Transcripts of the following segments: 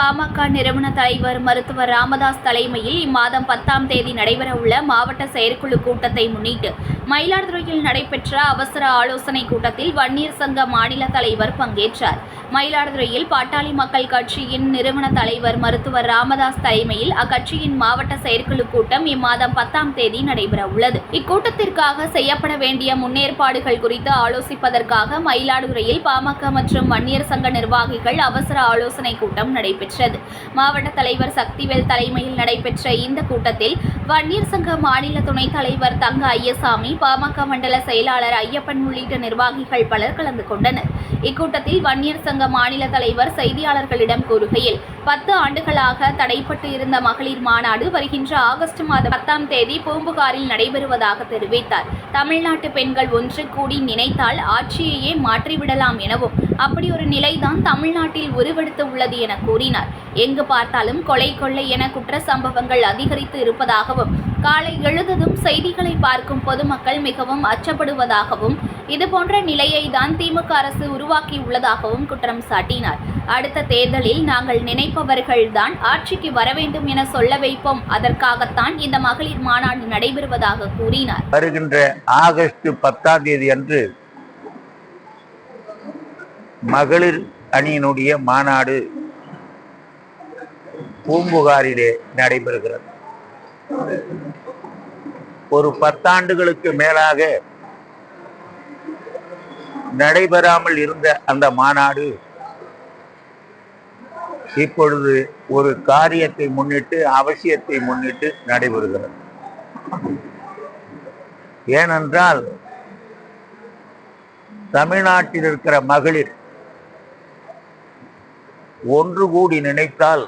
பாமக நிறுவன தலைவர் மருத்துவர் ராமதாஸ் தலைமையில் இம்மாதம் 10ஆம் தேதி நடைபெறவுள்ள மாவட்ட செயற்குழு கூட்டத்தை முன்னிட்டு மயிலாடுதுறையில் நடைபெற்ற அவசர ஆலோசனை கூட்டத்தில் வன்னியர் சங்க மாநில தலைவர் பங்கேற்றார். மயிலாடுதுறையில் பாட்டாளி மக்கள் கட்சியின் நிறுவன தலைவர் மருத்துவர் ராமதாஸ் தலைமையில் அக்கட்சியின் மாவட்ட செயற்குழு கூட்டம் இம்மாதம் 10ஆம் தேதி நடைபெறவுள்ளது. இக்கூட்டத்திற்காக செய்யப்பட வேண்டிய முன்னேற்பாடுகள் குறித்து ஆலோசிப்பதற்காக மயிலாடுதுறையில் பாமக மற்றும் வன்னியர் சங்க நிர்வாகிகள் அவசர ஆலோசனை கூட்டம் நடைபெற்றது. மாவட்ட தலைவர் சக்திவேல் தலைமையில் நடைபெற்ற இந்த கூட்டத்தில் வன்னியர் சங்க மாநில துணைத் தலைவர் தங்க ஐயசாமி, பாமக மண்டல செயலாளர் ஐயப்பன் உள்ளிட்ட நிர்வாகிகள் பலர் கலந்து கொண்டனர். இக்கூட்டத்தில் வன்னியர் சங்க மாநில தலைவர் செய்தியாளர்களிடம் கூறுகையில், 10 ஆண்டுகளாக தடைப்பட்டு இருந்த மகளிர் மாநாடு வருகின்ற ஆகஸ்ட் மாதம் 10ஆம் தேதி பூம்புகாரில் நடைபெறுவதாக தெரிவித்தார். தமிழ்நாட்டு பெண்கள் ஒன்று கூடி நினைத்தால் ஆட்சியையே மாற்றிவிடலாம் எனவும், அப்படி ஒரு நிலைதான் தமிழ்நாட்டில் உருவெடுத்து உள்ளது என கூறினார். எங்கு பார்த்தாலும் கொலை கொள்ளை என குற்ற சம்பவங்கள் அதிகரித்து இருப்பதாகவும், காலை எழுந்ததும் செய்திகளை பார்க்கும் பொதுமக்கள் மிகவும் அச்சப்படுவதாகவும், இதுபோன்ற நிலையை தான் திமுக அரசு உருவாக்கியுள்ளதாகவும் குற்றம் சாட்டினார். அடுத்த தேர்தலில் நாங்கள் நினைப்பவர்கள்தான் ஆட்சிக்கு வர வேண்டும் என சொல்ல வைப்போம். அதற்காகத்தான் இந்த மகளிர் மாநாடு நடைபெறுவதாக கூறினார். வருகின்ற ஆகஸ்ட் 10ஆம் தேதி அன்று மகளிர் அணியினுடைய மாநாடு பூம்புகாரிலே நடைபெறுகிறது. ஒரு 10 ஆண்டுகளுக்கு மேலாக நடைபெறாமல் இருந்த அந்த மாநாடு இப்பொழுது ஒரு காரியத்தை முன்னிட்டு, அவசியத்தை முன்னிட்டு நடைபெறுகிறது. ஏனென்றால் தமிழ்நாட்டில் இருக்கிற மகளிர் ஒன்று கூடி நினைத்தால்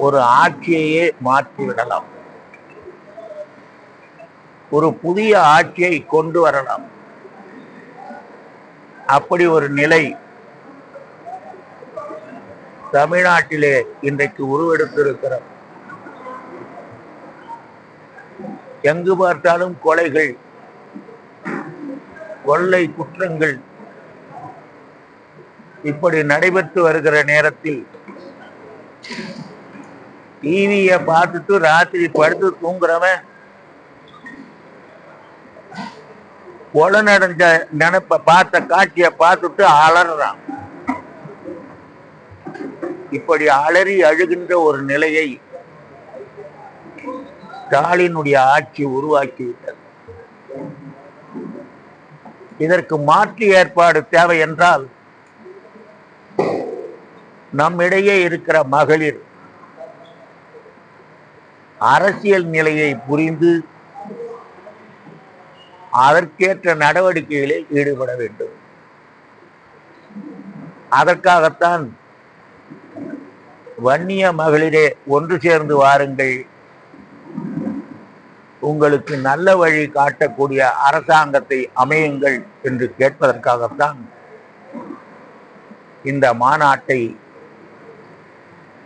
ஒரு ஆட்சியையே மாற்றிவிடலாம், ஒரு புதிய ஆட்சியை கொண்டு வரலாம். அப்படி ஒரு நிலை தமிழ்நாட்டிலே இன்றைக்கு உருவெடுத்திருக்கிறது. எங்கு பார்த்தாலும் கொலைகள், கொள்ளை குற்றங்கள் இப்படி நடைபெற்று வருகிற நேரத்தில் டிவியை பார்த்துட்டு ராத்திரி படுத்து தூங்குறவன் கொலை நடந்த நினைப்ப பார்த்த காட்சியை பார்த்துட்டு அலறான். இப்படி அலறி அழுகின்ற ஒரு நிலையை ஸ்டாலினுடைய ஆட்சி உருவாக்கிவிட்டது. இதற்கு மாற்று ஏற்பாடு தேவை என்றால் நம்மிடையே இருக்கிற மகளிர் அரசியல் நிலையை புரிந்து அதற்கேற்ற நடவடிக்கைகளில் ஈடுபட வேண்டும். அதற்காகத்தான் வன்னிய மகளிரே ஒன்று சேர்ந்து வாருங்கள், உங்களுக்கு நல்ல வழி காட்டக்கூடிய அரசாங்கத்தை அமையுங்கள் என்று கேட்பதற்காகத்தான் இந்த மாநாட்டை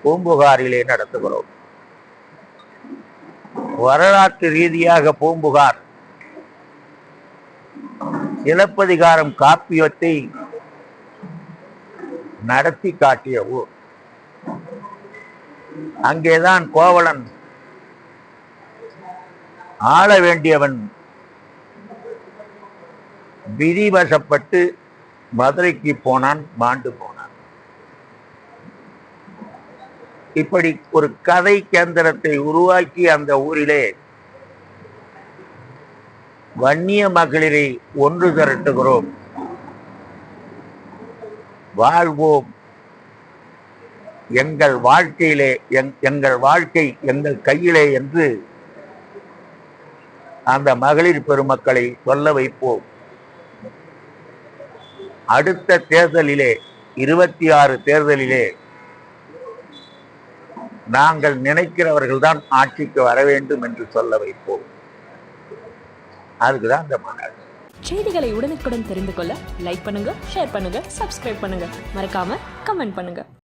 பூம்புகாரிலே நடத்துகிறோம். வரலாற்று ரீதியாக பூம்புகார் சிலப்பதிகாரம் காப்பியத்தை நடத்தி காட்டிய ஊர். அங்கேதான் கோவலன் ஆள வேண்டியவன் விதிவசப்பட்டு மதுரைக்கு போனான், மாண்டு போனான். இப்படி ஒரு கதை கேந்திரத்தை உருவாக்கி அந்த ஊரிலே வன்னிய மகளிரை ஒன்று திரட்டுகிறோம், வாழ்வோம், எங்கள் வாழ்க்கையிலே எங்கள் வாழ்க்கை எங்கள் கையிலே என்று அந்த மகளிர் பெருமக்களை சொல்ல வைப்போம். அடுத்த தேர்தலிலே 26 தேர்தலிலே நாங்கள் நினைக்கிறவர்கள்தான் ஆட்சிக்கு வர வேண்டும் என்று சொல்ல வைப்போம். அதுக்குதான் இந்த மாநாடு. செய்திகளை உடனுக்குடன் தெரிந்து கொள்ள லைக் பண்ணுங்க, ஷேர் பண்ணுங்க, சப்ஸ்கிரைப் பண்ணுங்க, மறக்காம கமெண்ட் பண்ணுங்க.